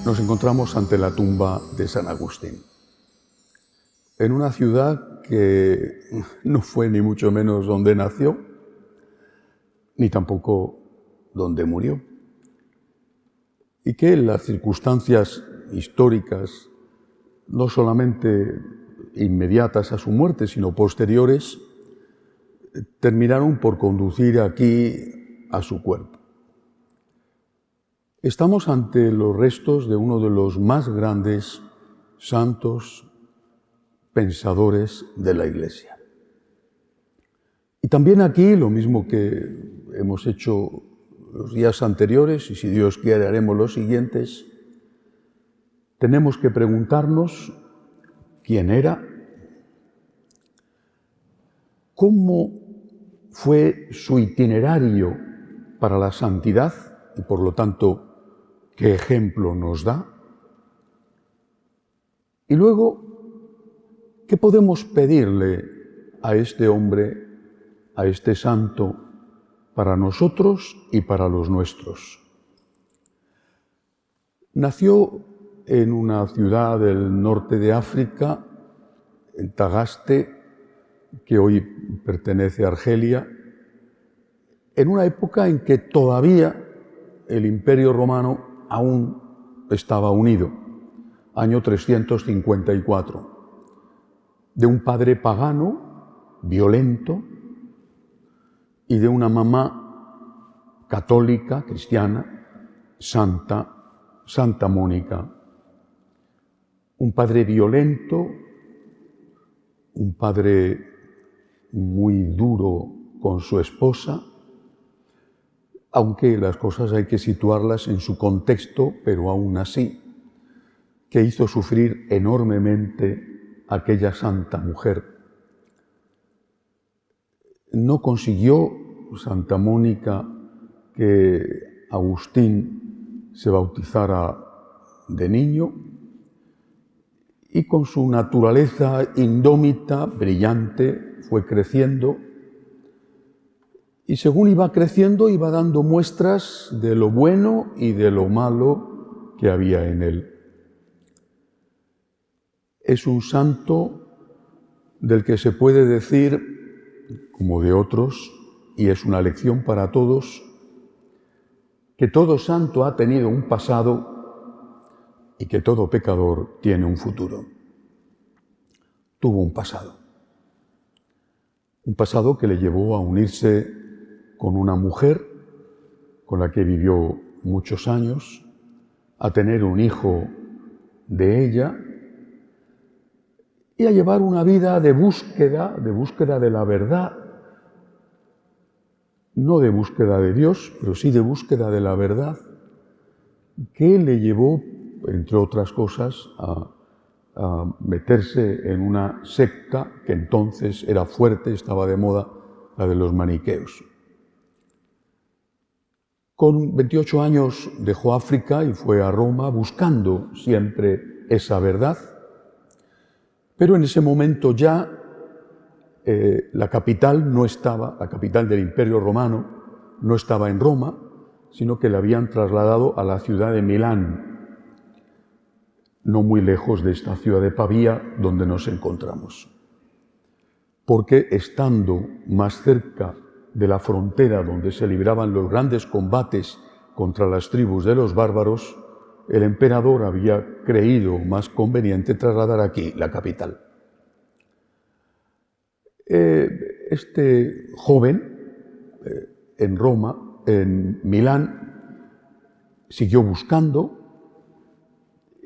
Nos encontramos ante la tumba de San Agustín, en una ciudad que no fue ni mucho menos donde nació, ni tampoco donde murió, y que en las circunstancias históricas, no solamente inmediatas a su muerte, sino posteriores, terminaron por conducir aquí a su cuerpo. Estamos ante los restos de uno de los más grandes santos pensadores de la Iglesia. Y también aquí, lo mismo que hemos hecho los días anteriores, y si Dios quiere haremos los siguientes, tenemos que preguntarnos quién era, cómo fue su itinerario para la santidad y por lo tanto qué ejemplo nos da, y luego qué podemos pedirle a este hombre, a este santo, para nosotros y para los nuestros. Nació en una ciudad del norte de África, en Tagaste, que hoy pertenece a Argelia, en una época en que todavía el Imperio Romano aún estaba unido, año 354, de un padre pagano, violento, y de una mamá católica, cristiana, Santa Mónica. Un padre violento, un padre muy duro con su esposa, aunque las cosas hay que situarlas en su contexto, pero aún así, que hizo sufrir enormemente a aquella santa mujer. No consiguió Santa Mónica que Agustín se bautizara de niño, y con su naturaleza indómita, brillante, fue creciendo, y según iba creciendo iba dando muestras de lo bueno y de lo malo que había en él. Es un santo del que se puede decir, como de otros, y es una lección para todos, que todo santo ha tenido un pasado y que todo pecador tiene un futuro. Tuvo un pasado que le llevó a unirse con una mujer con la que vivió muchos años, a tener un hijo de ella y a llevar una vida de búsqueda de la verdad, no de búsqueda de Dios, pero sí de búsqueda de la verdad, que le llevó, entre otras cosas, a meterse en una secta que entonces era fuerte, estaba de moda, la de los maniqueos. Con 28 años dejó África y fue a Roma buscando siempre esa verdad, pero en ese momento ya la capital del Imperio Romano no estaba en Roma, sino que la habían trasladado a la ciudad de Milán, no muy lejos de esta ciudad de Pavía donde nos encontramos. Porque estando más cerca de la frontera donde se libraban los grandes combates contra las tribus de los bárbaros, el emperador había creído más conveniente trasladar aquí la capital. Este joven en Roma, en Milán, siguió buscando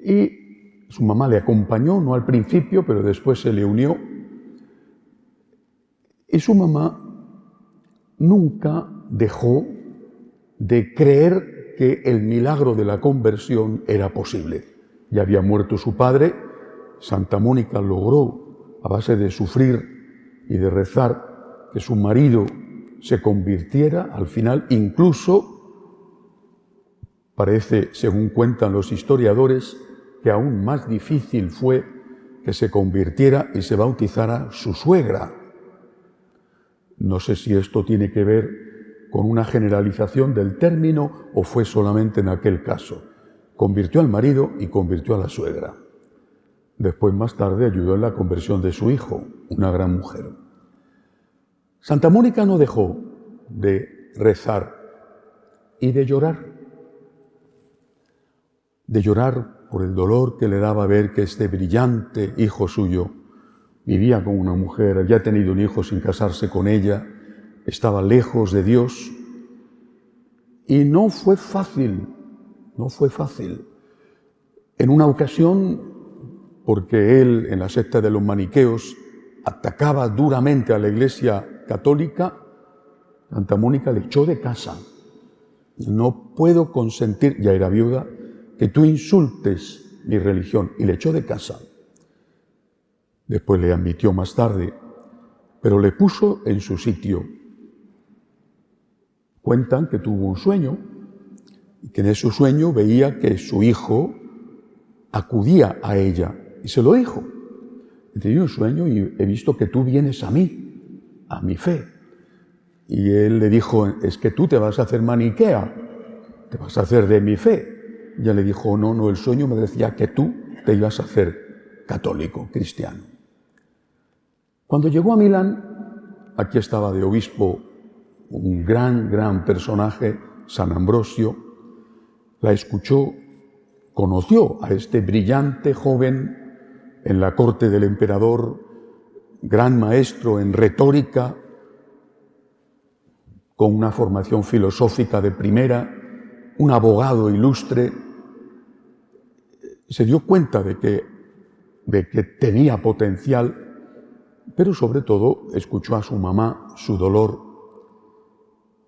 y su mamá le acompañó, no al principio, pero después se le unió. Y su mamá nunca dejó de creer que el milagro de la conversión era posible. Ya había muerto su padre, Santa Mónica logró, a base de sufrir y de rezar, que su marido se convirtiera. Al final, incluso, parece, según cuentan los historiadores, que aún más difícil fue que se convirtiera y se bautizara su suegra. No sé si esto tiene que ver con una generalización del término o fue solamente en aquel caso, convirtió al marido y convirtió a la suegra. Después, más tarde, ayudó en la conversión de su hijo, una gran mujer. Santa Mónica no dejó de rezar y de llorar por el dolor que le daba ver que este brillante hijo suyo vivía con una mujer, había tenido un hijo sin casarse con ella, estaba lejos de Dios y no fue fácil. En una ocasión, porque él en la secta de los maniqueos atacaba duramente a la Iglesia católica, Santa Mónica le echó de casa. No puedo consentir, ya era viuda, que tú insultes mi religión, y le echó de casa. Después le admitió más tarde, pero le puso en su sitio. Cuentan que tuvo un sueño, y que en ese sueño veía que su hijo acudía a ella, y se lo dijo. He tenido un sueño y he visto que tú vienes a mí, a mi fe. Y él le dijo, es que tú te vas a hacer maniquea, te vas a hacer de mi fe. Ella le dijo, no, el sueño me decía que tú te ibas a hacer católico, cristiano. Cuando llegó a Milán, aquí estaba de obispo un gran personaje, San Ambrosio, la escuchó, conoció a este brillante joven en la corte del emperador, gran maestro en retórica, con una formación filosófica de primera, un abogado ilustre. Se dio cuenta de que tenía potencial, pero sobre todo escuchó a su mamá, su dolor.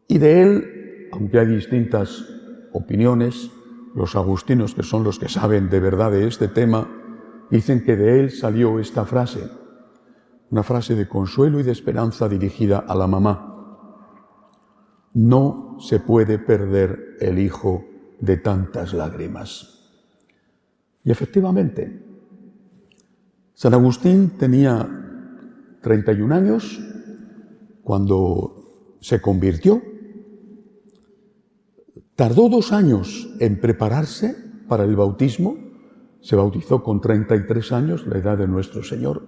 Y de él, aunque hay distintas opiniones, los agustinos, que son los que saben de verdad de este tema, dicen que de él salió esta frase, una frase de consuelo y de esperanza dirigida a la mamá. No se puede perder el hijo de tantas lágrimas. Y efectivamente, San Agustín tenía 31 años cuando se convirtió. Tardó 2 años en prepararse para el bautismo. Se bautizó con 33 años, la edad de nuestro Señor.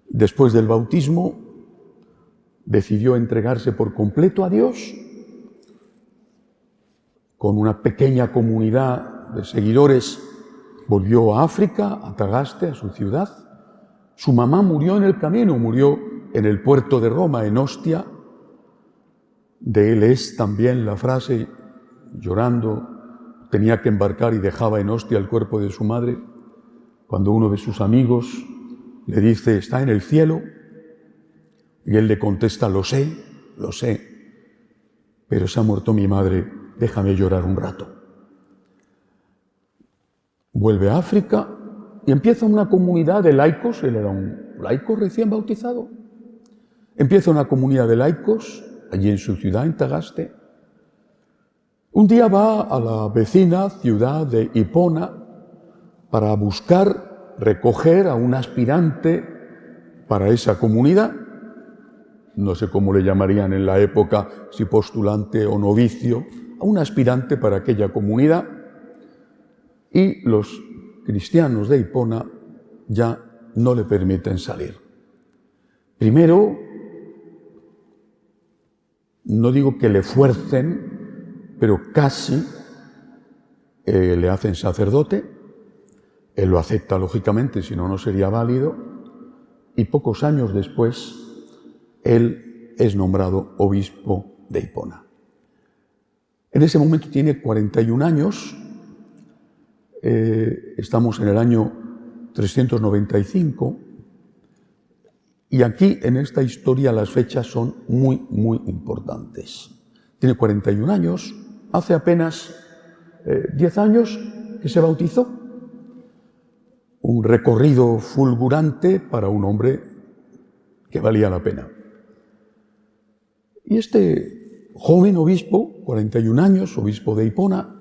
Después del bautismo, decidió entregarse por completo a Dios. Con una pequeña comunidad de seguidores, volvió a África, a Tagaste, a su ciudad. Su mamá murió en el camino, murió en el puerto de Roma, en Ostia. De él es también la frase, llorando, tenía que embarcar y dejaba en Ostia el cuerpo de su madre. Cuando uno de sus amigos le dice, está en el cielo, y él le contesta, lo sé, pero se ha muerto mi madre, déjame llorar un rato. Vuelve a África y empieza una comunidad de laicos, él era un laico recién bautizado. Empieza una comunidad de laicos allí en su ciudad, en Tagaste. Un día va a la vecina ciudad de Hipona para buscar recoger a un aspirante para esa comunidad. No sé cómo le llamarían en la época, si postulante o novicio, a un aspirante para aquella comunidad. Y los cristianos de Hipona ya no le permiten salir. Primero, no digo que le fuercen, pero casi le hacen sacerdote. Él lo acepta lógicamente, si no, no sería válido. Y pocos años después, él es nombrado obispo de Hipona. En ese momento tiene 41 años. Estamos en el año 395 y aquí en esta historia las fechas son muy importantes. Tiene 41 años, hace apenas 10 años que se bautizó. Un recorrido fulgurante para un hombre que valía la pena. Y este joven obispo, 41 años, obispo de Hipona,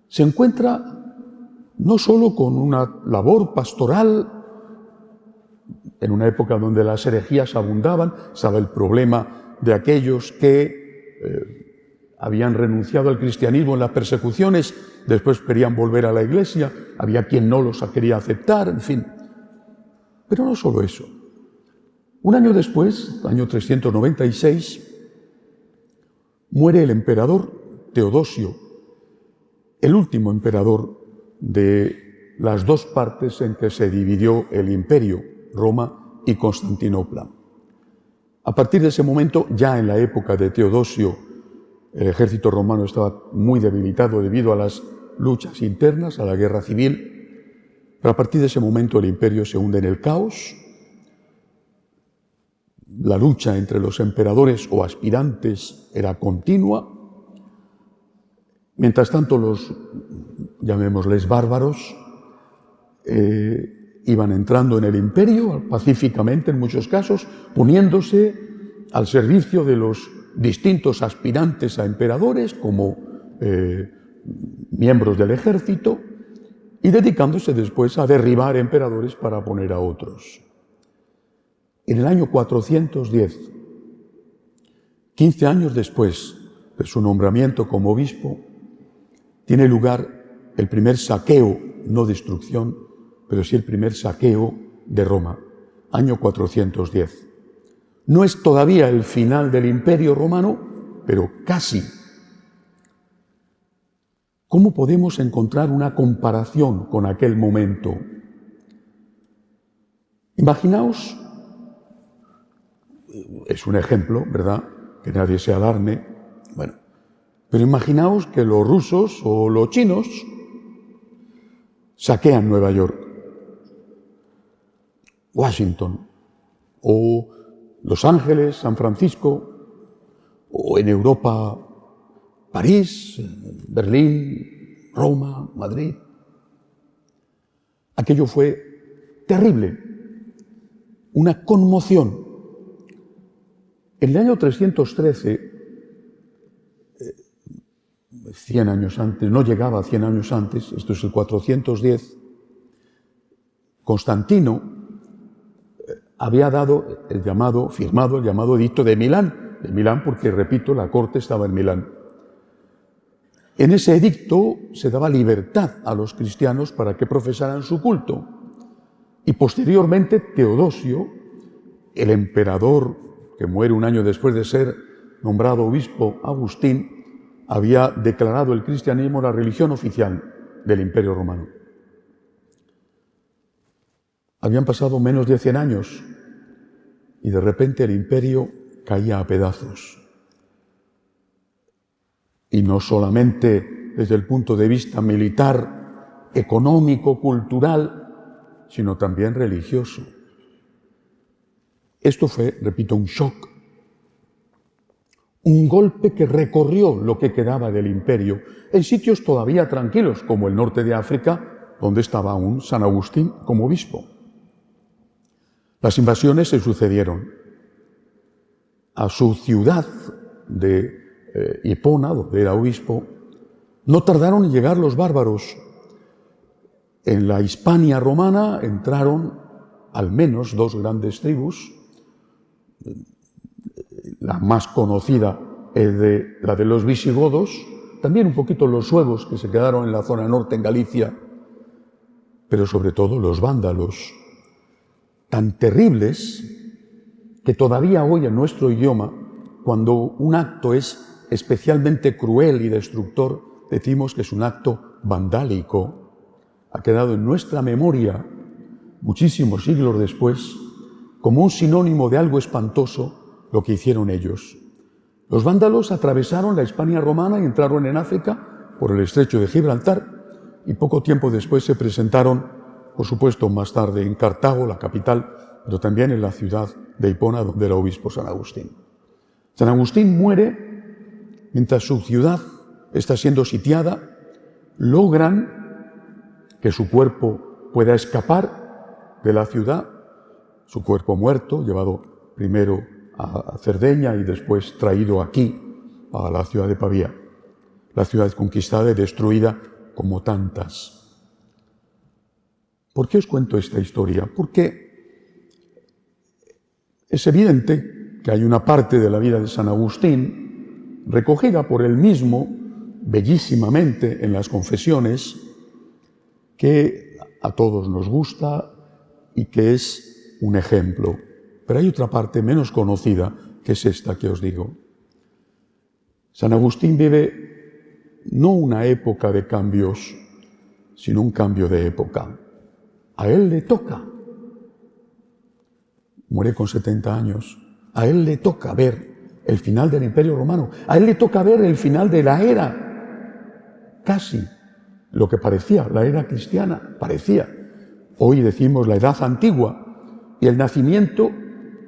se encuentra no solo con una labor pastoral, en una época donde las herejías abundaban, sabe el problema de aquellos que habían renunciado al cristianismo en las persecuciones, después querían volver a la Iglesia, había quien no los quería aceptar, en fin. Pero no solo eso. Un año después, año 396, muere el emperador Teodosio, el último emperador de las dos partes en que se dividió el imperio, Roma y Constantinopla. A partir de ese momento, ya en la época de Teodosio, el ejército romano estaba muy debilitado debido a las luchas internas, a la guerra civil, pero a partir de ese momento el imperio se hunde en el caos. La lucha entre los emperadores o aspirantes era continua. Mientras tanto, los, llamémosles bárbaros, iban entrando en el imperio pacíficamente en muchos casos, poniéndose al servicio de los distintos aspirantes a emperadores como miembros del ejército y dedicándose después a derribar emperadores para poner a otros. En el año 410, 15 años después de su nombramiento como obispo, tiene lugar el primer saqueo, no destrucción, pero sí el primer saqueo de Roma, año 410. No es todavía el final del Imperio Romano, pero casi. ¿Cómo podemos encontrar una comparación con aquel momento? Imaginaos, es un ejemplo, ¿verdad?, que nadie se alarme, bueno, pero imaginaos que los rusos o los chinos saquean Nueva York, Washington, o Los Ángeles, San Francisco, o en Europa, París, Berlín, Roma, Madrid. Aquello fue terrible, una conmoción. En el año 313, 100 años antes, no llegaba a 100 años antes, esto es el 410, Constantino había dado el llamado, firmado el llamado Edicto de Milán porque, repito, la corte estaba en Milán. En ese edicto se daba libertad a los cristianos para que profesaran su culto. Y posteriormente Teodosio, el emperador que muere un año después de ser nombrado obispo Agustín, había declarado el cristianismo la religión oficial del Imperio Romano. Habían pasado menos de 100 años y de repente el imperio caía a pedazos. Y no solamente desde el punto de vista militar, económico, cultural, sino también religioso. Esto fue, repito, un shock, un golpe que recorrió lo que quedaba del imperio en sitios todavía tranquilos, como el norte de África, donde estaba aún San Agustín como obispo. Las invasiones se sucedieron. A su ciudad de Hipona, donde era obispo, no tardaron en llegar los bárbaros. En la Hispania romana entraron al menos 2 grandes tribus. La más conocida es la de los visigodos, también un poquito los suevos que se quedaron en la zona norte, en Galicia, pero sobre todo los vándalos, tan terribles que todavía hoy en nuestro idioma, cuando un acto es especialmente cruel y destructor, decimos que es un acto vandálico. Ha quedado en nuestra memoria, muchísimos siglos después, como un sinónimo de algo espantoso lo que hicieron ellos. Los vándalos atravesaron la Hispania romana y entraron en África por el estrecho de Gibraltar y poco tiempo después se presentaron, por supuesto más tarde en Cartago, la capital, pero también en la ciudad de Hipona, donde era obispo San Agustín. San Agustín muere mientras su ciudad está siendo sitiada. Logran que su cuerpo pueda escapar de la ciudad, su cuerpo muerto, llevado primero a Cerdeña y después traído aquí, a la ciudad de Pavía, la ciudad conquistada y destruida como tantas. ¿Por qué os cuento esta historia? Porque es evidente que hay una parte de la vida de San Agustín recogida por él mismo bellísimamente en las confesiones, que a todos nos gusta y que es un ejemplo. Pero hay otra parte menos conocida, que es esta que os digo. San Agustín vive no una época de cambios, sino un cambio de época. A él le toca. Muere con 70 años. A él le toca ver el final del Imperio Romano. A él le toca ver el final de la era, casi lo que parecía, la era cristiana, parecía. Hoy decimos la edad antigua, y el nacimiento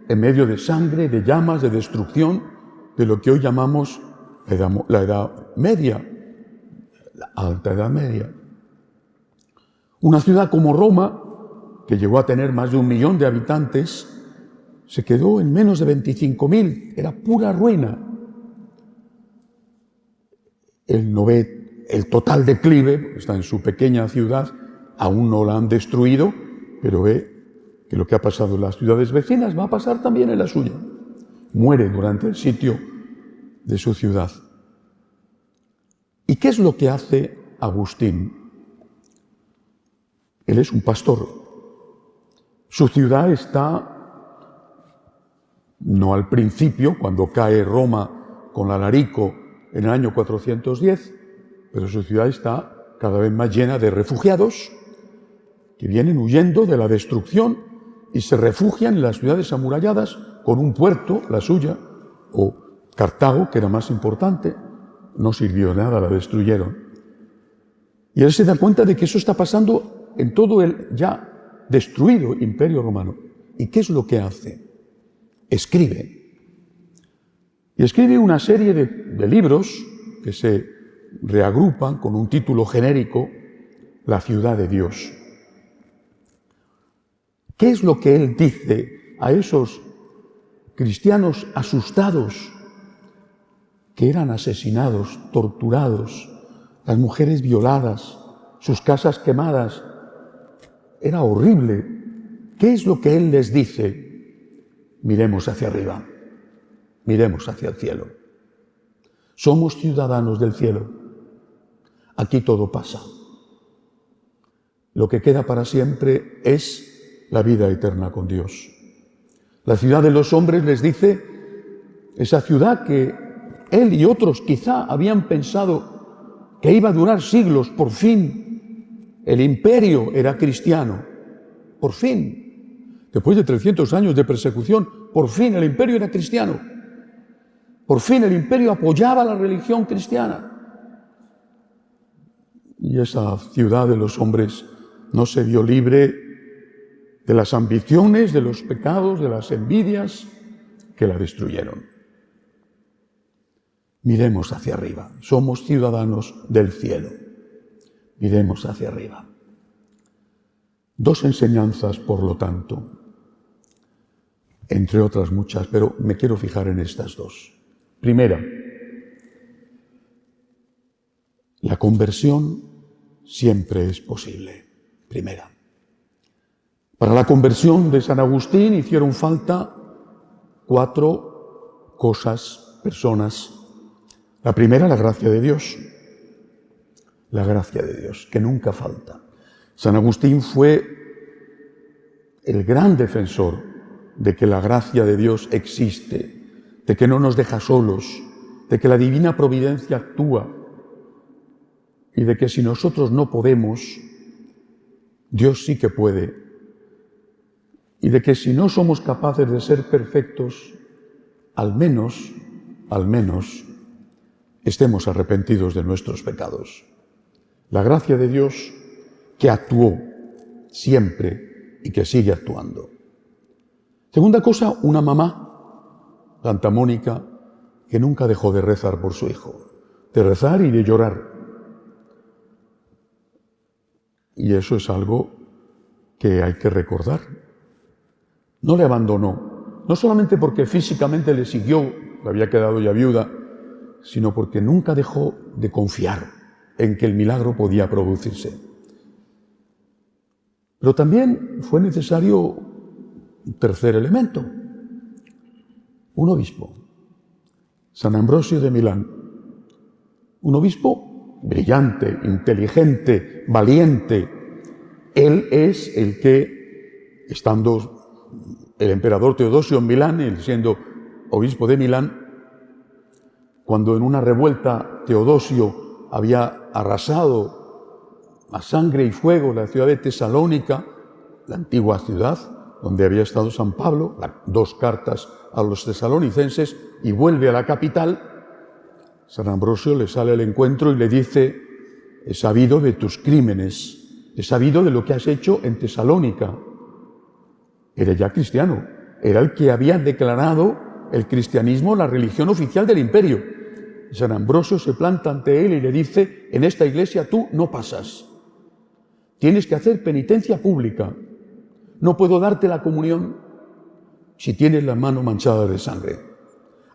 en medio de sangre, de llamas, de destrucción, de lo que hoy llamamos la Edad Media, la Alta Edad Media. Una ciudad como Roma, que llegó a tener más de 1 millón de habitantes, se quedó en menos de 25.000, era pura ruina. Él no ve el total declive, está en su pequeña ciudad, aún no la han destruido, pero ve que lo que ha pasado en las ciudades vecinas va a pasar también en la suya. Muere durante el sitio de su ciudad. ¿Y qué es lo que hace Agustín? Él es un pastor. Su ciudad está, no al principio, cuando cae Roma con Alarico en el año 410, pero su ciudad está cada vez más llena de refugiados que vienen huyendo de la destrucción y se refugian en las ciudades amuralladas con un puerto, la suya, o Cartago, que era más importante, no sirvió de nada, la destruyeron. Y él se da cuenta de que eso está pasando en todo el ya destruido Imperio Romano. ¿Y qué es lo que hace? Escribe. Y escribe una serie de libros que se reagrupan con un título genérico, La ciudad de Dios. ¿Qué es lo que él dice a esos cristianos asustados que eran asesinados, torturados, las mujeres violadas, sus casas quemadas? Era horrible. ¿Qué es lo que él les dice? Miremos hacia arriba, miremos hacia el cielo. Somos ciudadanos del cielo. Aquí todo pasa. Lo que queda para siempre es la vida eterna con Dios. La ciudad de los hombres, les dice, esa ciudad que él y otros quizá habían pensado que iba a durar siglos, por fin el imperio era cristiano, por fin, después de 300 años de persecución, por fin el imperio era cristiano, por fin el imperio apoyaba la religión cristiana. Y esa ciudad de los hombres no se vio libre de las ambiciones, de los pecados, de las envidias que la destruyeron. Miremos hacia arriba. Somos ciudadanos del cielo. Miremos hacia arriba. 2 enseñanzas, por lo tanto, entre otras muchas, pero me quiero fijar en estas 2. Primera, la conversión siempre es posible. Primera. Para la conversión de San Agustín hicieron falta 4 cosas, personas. La primera, la gracia de Dios. La gracia de Dios, que nunca falta. San Agustín fue el gran defensor de que la gracia de Dios existe, de que no nos deja solos, de que la divina providencia actúa y de que si nosotros no podemos, Dios sí que puede. Y de que si no somos capaces de ser perfectos, al menos, estemos arrepentidos de nuestros pecados. La gracia de Dios que actuó siempre y que sigue actuando. Segunda cosa, una mamá, Santa Mónica, que nunca dejó de rezar por su hijo, de rezar y de llorar. Y eso es algo que hay que recordar. No le abandonó, no solamente porque físicamente le siguió, le había quedado ya viuda, sino porque nunca dejó de confiar en que el milagro podía producirse. Pero también fue necesario un tercer elemento, un obispo. San Ambrosio de Milán, un obispo brillante, inteligente, valiente. Él es el que, estando el emperador Teodosio en Milán, él siendo obispo de Milán, cuando en una revuelta Teodosio había arrasado a sangre y fuego la ciudad de Tesalónica, la antigua ciudad donde había estado San Pablo, 2 cartas a los tesalonicenses, y vuelve a la capital, San Ambrosio le sale al encuentro y le dice: he sabido de tus crímenes, he sabido de lo que has hecho en Tesalónica. Era ya cristiano, era el que había declarado el cristianismo la religión oficial del imperio. San Ambrosio se planta ante él y le dice: en esta iglesia tú no pasas, tienes que hacer penitencia pública, no puedo darte la comunión si tienes la mano manchada de sangre.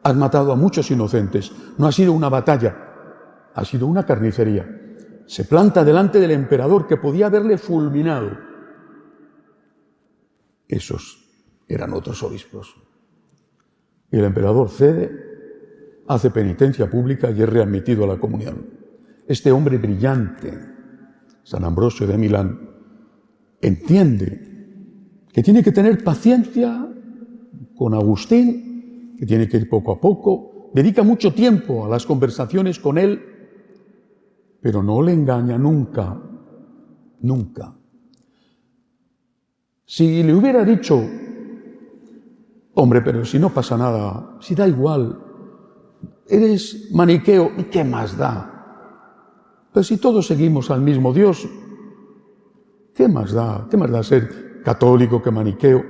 Has matado a muchos inocentes, no ha sido una batalla, ha sido una carnicería. Se planta delante del emperador que podía haberle fulminado. Esos eran otros obispos. Y el emperador cede, hace penitencia pública y es readmitido a la comunión. Este hombre brillante, San Ambrosio de Milán, entiende que tiene que tener paciencia con Agustín, que tiene que ir poco a poco, dedica mucho tiempo a las conversaciones con él, pero no le engaña nunca, nunca. Si le hubiera dicho: hombre, pero si no pasa nada, si da igual, eres maniqueo, ¿y qué más da? Pero si todos seguimos al mismo Dios, ¿qué más da? ¿Qué más da ser católico que maniqueo?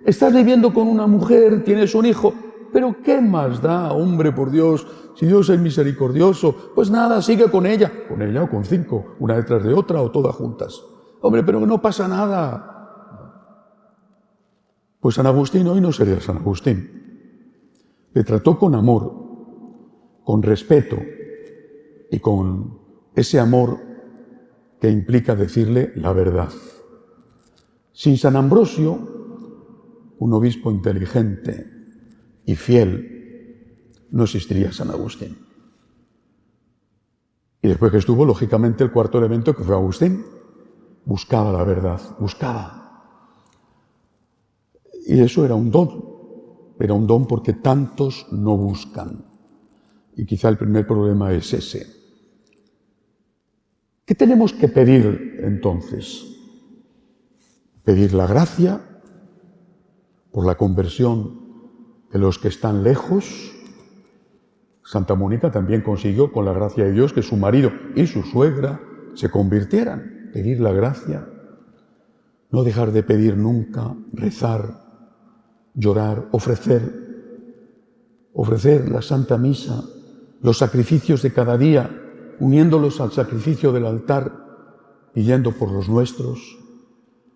Estás viviendo con una mujer, tienes un hijo, pero ¿qué más da, hombre, por Dios? Si Dios es misericordioso, pues nada, sigue con ella o con 5, una detrás de otra o todas juntas. Hombre, pero no pasa nada. Pues San Agustín hoy no sería San Agustín. Le trató con amor, con respeto y con ese amor que implica decirle la verdad. Sin San Ambrosio, un obispo inteligente y fiel, no existiría San Agustín. Y después que estuvo, lógicamente, el cuarto elemento, que fue Agustín, buscaba la verdad, buscaba. Y eso era un don porque tantos no buscan. Y quizá el primer problema es ese. ¿Qué tenemos que pedir entonces? Pedir la gracia por la conversión de los que están lejos. Santa Mónica también consiguió, con la gracia de Dios, que su marido y su suegra se convirtieran. Pedir la gracia, no dejar de pedir nunca, rezar, llorar, ofrecer la Santa Misa, los sacrificios de cada día, uniéndolos al sacrificio del altar, pidiendo por los nuestros,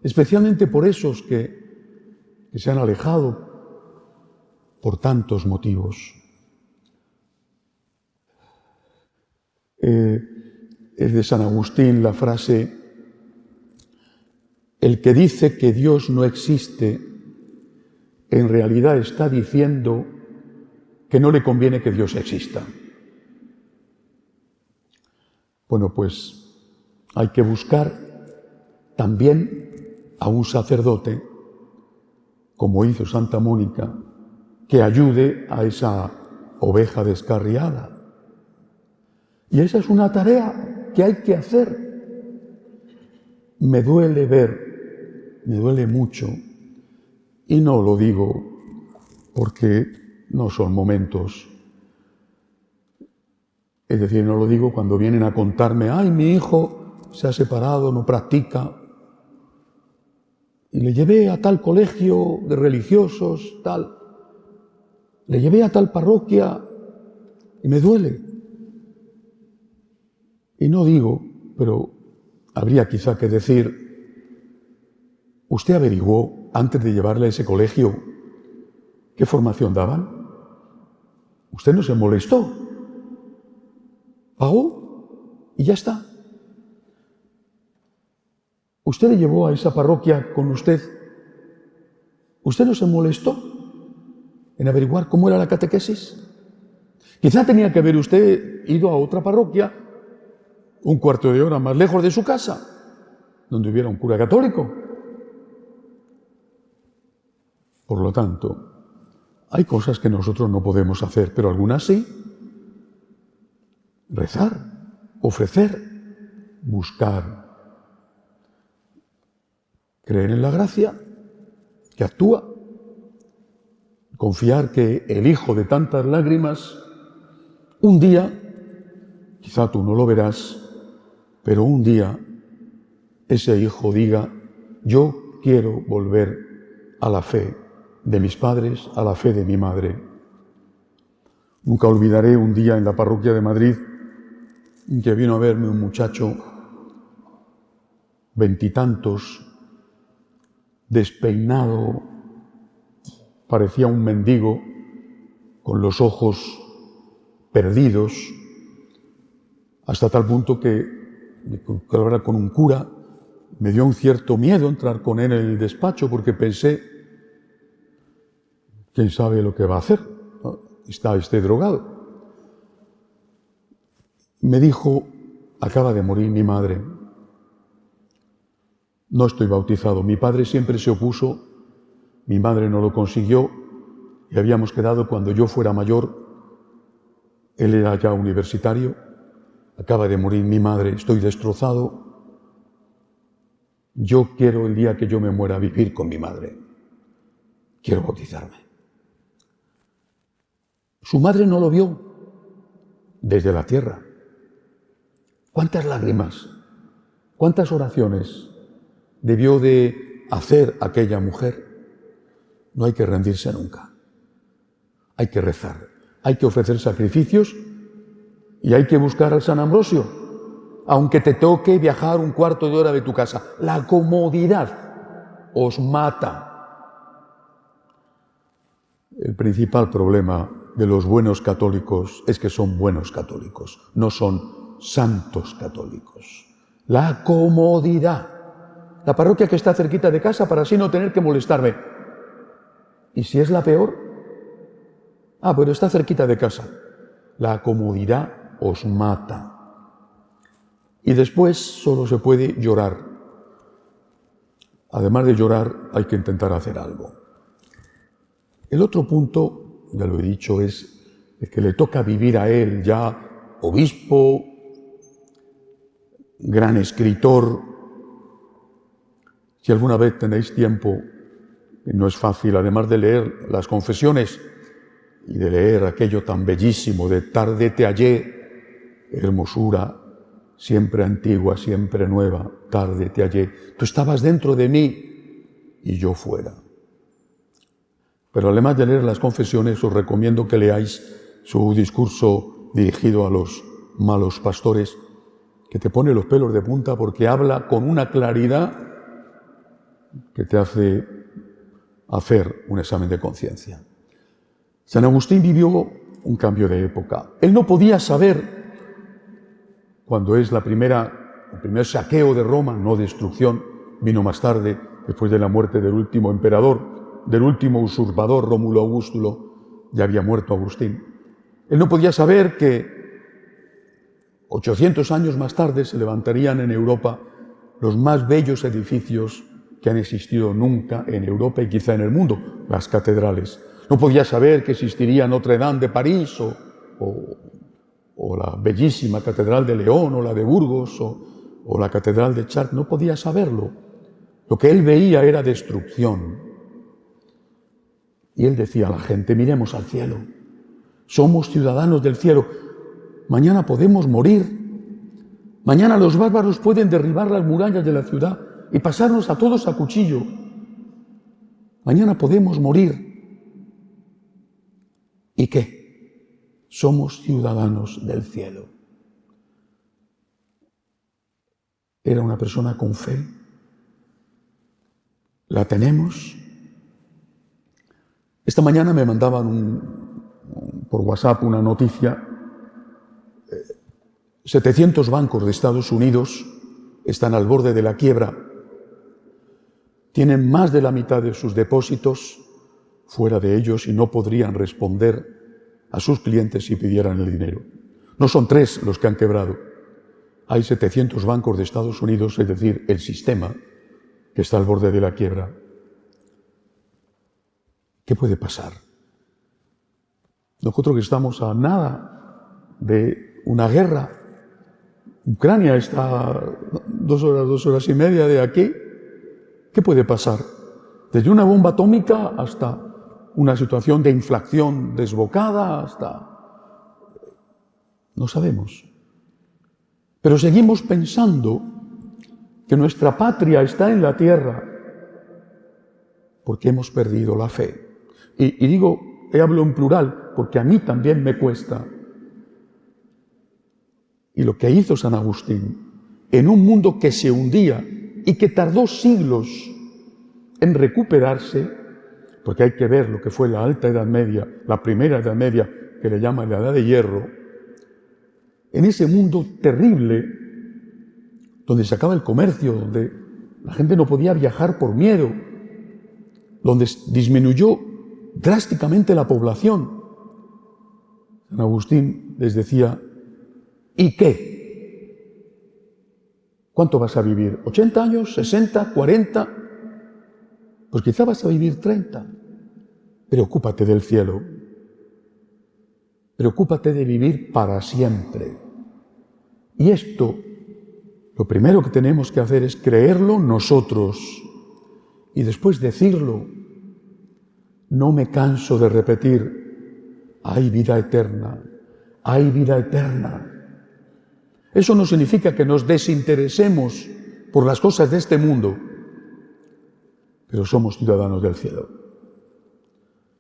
especialmente por esos que se han alejado por tantos motivos. Es de San Agustín la frase: el que dice que Dios no existe, en realidad está diciendo que no le conviene que Dios exista. Bueno, pues hay que buscar también a un sacerdote, como hizo Santa Mónica, que ayude a esa oveja descarriada. Y esa es una tarea que hay que hacer. Me duele ver, me duele mucho, y no lo digo porque no son momentos. Es decir, no lo digo cuando vienen a contarme: ay, mi hijo se ha separado, no practica, y le llevé a tal colegio de religiosos, tal, le llevé a tal parroquia, y me duele. Y no digo, pero habría quizá que decir: ¿usted averiguó antes de llevarle a ese colegio qué formación daban? Usted no se molestó, pagó y ya está. Usted le llevó a esa parroquia con usted, usted no se molestó en averiguar cómo era la catequesis. Quizá tenía que haber usted ido a otra parroquia, un cuarto de hora más lejos de su casa, donde hubiera un cura católico. Por lo tanto, hay cosas que nosotros no podemos hacer, pero algunas sí. Rezar, ofrecer, buscar. Creer en la gracia que actúa. Confiar que el hijo de tantas lágrimas, un día, quizá tú no lo verás, pero un día ese hijo diga: yo quiero volver a la fe de mis padres, a la fe de mi madre. Nunca olvidaré un día en la parroquia de Madrid que vino a verme un muchacho, 20 despeinado, parecía un mendigo, con los ojos perdidos, hasta tal punto que hablar con un cura me dio un cierto miedo entrar con él en el despacho, porque pensé: ¿quién sabe lo que va a hacer? Está este drogado. Me dijo: acaba de morir mi madre. No estoy bautizado. Mi padre siempre se opuso, mi madre no lo consiguió, y habíamos quedado cuando yo fuera mayor. Él era ya universitario. Acaba de morir mi madre, estoy destrozado. Yo quiero, el día que yo me muera, vivir con mi madre. Quiero bautizarme. Su madre no lo vio desde la tierra. ¿Cuántas lágrimas, cuántas oraciones debió de hacer aquella mujer? No hay que rendirse nunca. Hay que rezar, hay que ofrecer sacrificios y hay que buscar al San Ambrosio, aunque te toque viajar un cuarto de hora de tu casa. La comodidad os mata. El principal problema de los buenos católicos es que son buenos católicos, no son santos católicos. La comodidad. La parroquia que está cerquita de casa para así no tener que molestarme. ¿Y si es la peor? Pero está cerquita de casa. La comodidad os mata. Y después solo se puede llorar. Además de llorar, hay que intentar hacer algo. El otro punto, ya lo he dicho, es el que le toca vivir a él, ya obispo, gran escritor. Si alguna vez tenéis tiempo, y no es fácil, además de leer las confesiones y de leer aquello tan bellísimo de tarde te hallé, hermosura, siempre antigua, siempre nueva, tarde te hallé. Tú estabas dentro de mí y yo fuera. Pero además de leer las confesiones, os recomiendo que leáis su discurso dirigido a los malos pastores, que te pone los pelos de punta porque habla con una claridad que te hace hacer un examen de conciencia. San Agustín vivió un cambio de época. Él no podía saber, cuando es el primer saqueo de Roma, no destrucción, vino más tarde, después de la muerte del último emperador, del último usurpador, Rómulo Augustulo, ya había muerto Agustín. Él no podía saber que 800 años más tarde se levantarían en Europa los más bellos edificios que han existido nunca en Europa y quizá en el mundo, las catedrales. No podía saber que existiría Notre Dame de París o la bellísima Catedral de León o la de Burgos o la Catedral de Chartres. No podía saberlo. Lo que él veía era destrucción. Y él decía a la gente: miremos al cielo. Somos ciudadanos del cielo. Mañana podemos morir. Mañana los bárbaros pueden derribar las murallas de la ciudad y pasarnos a todos a cuchillo. Mañana podemos morir. ¿Y qué? Somos ciudadanos del cielo. Era una persona con fe. ¿La tenemos? Esta mañana me mandaban por WhatsApp una noticia. 700 bancos de Estados Unidos están al borde de la quiebra. Tienen más de la mitad de sus depósitos fuera de ellos y no podrían responder a sus clientes si pidieran el dinero. No son 3 los que han quebrado. Hay 700 bancos de Estados Unidos, es decir, el sistema que está al borde de la quiebra. ¿Qué puede pasar? Nosotros que estamos a nada de una guerra, Ucrania está a 2 horas y media de aquí, ¿qué puede pasar? Desde una bomba atómica hasta una situación de inflación desbocada, hasta... No sabemos. Pero seguimos pensando que nuestra patria está en la tierra porque hemos perdido la fe. Y digo, hablo en plural, porque a mí también me cuesta. Y lo que hizo San Agustín, en un mundo que se hundía y que tardó siglos en recuperarse, porque hay que ver lo que fue la Alta Edad Media, la Primera Edad Media, que le llaman la Edad de Hierro, en ese mundo terrible, donde se acaba el comercio, donde la gente no podía viajar por miedo, donde disminuyó drásticamente la población. San Agustín les decía, ¿y qué? ¿Cuánto vas a vivir? ¿80 años? ¿60? ¿40? Pues quizá vas a vivir 30. Preocúpate del cielo. Preocúpate de vivir para siempre. Y esto, lo primero que tenemos que hacer es creerlo nosotros y después decirlo. No me canso de repetir, hay vida eterna, hay vida eterna. Eso no significa que nos desinteresemos por las cosas de este mundo, pero somos ciudadanos del cielo.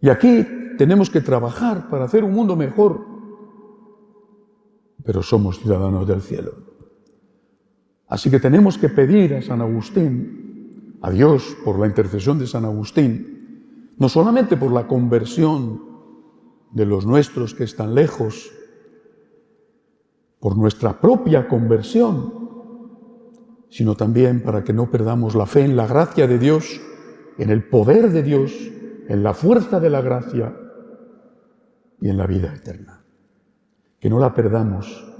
Y aquí tenemos que trabajar para hacer un mundo mejor, pero somos ciudadanos del cielo. Así que tenemos que pedir a San Agustín, a Dios, por la intercesión de San Agustín, no solamente por la conversión de los nuestros que están lejos, por nuestra propia conversión, sino también para que no perdamos la fe en la gracia de Dios, en el poder de Dios, en la fuerza de la gracia y en la vida eterna. Que no la perdamos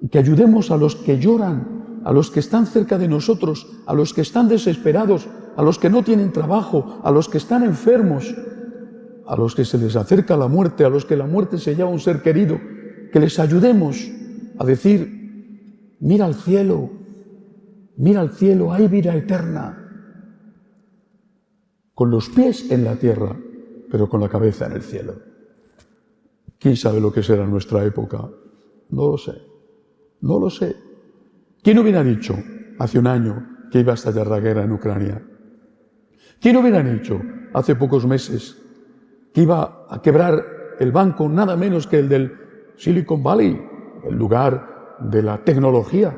y que ayudemos a los que lloran, a los que están cerca de nosotros, a los que están desesperados, a los que no tienen trabajo, a los que están enfermos, a los que se les acerca la muerte, a los que la muerte se lleva a un ser querido, que les ayudemos a decir, mira al cielo, hay vida eterna. Con los pies en la tierra, pero con la cabeza en el cielo. ¿Quién sabe lo que será nuestra época? No lo sé. ¿Quién hubiera dicho hace un año que iba a estallar la guerra en Ucrania? ¿Quién hubiera dicho hace pocos meses que iba a quebrar el banco nada menos que el del Silicon Valley, el lugar de la tecnología?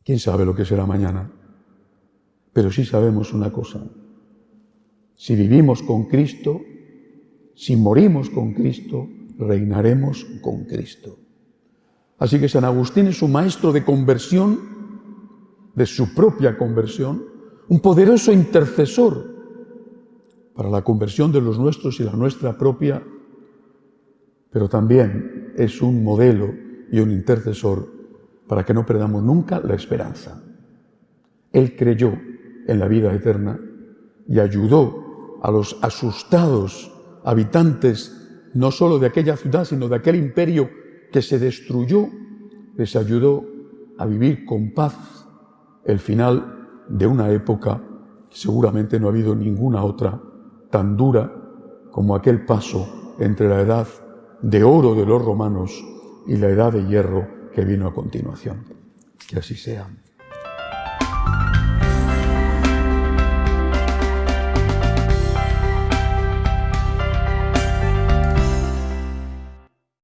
¿Quién sabe lo que será mañana? Pero sí sabemos una cosa. Si vivimos con Cristo, si morimos con Cristo, reinaremos con Cristo. Así que San Agustín es un maestro de conversión, de su propia conversión, un poderoso intercesor para la conversión de los nuestros y la nuestra propia, pero también es un modelo y un intercesor para que no perdamos nunca la esperanza. Él creyó en la vida eterna y ayudó a los asustados habitantes no solo de aquella ciudad, sino de aquel imperio que se destruyó, les ayudó a vivir con paz el final de una época que seguramente no ha habido ninguna otra tan dura como aquel paso entre la edad de oro de los romanos y la edad de hierro que vino a continuación. Que así sea.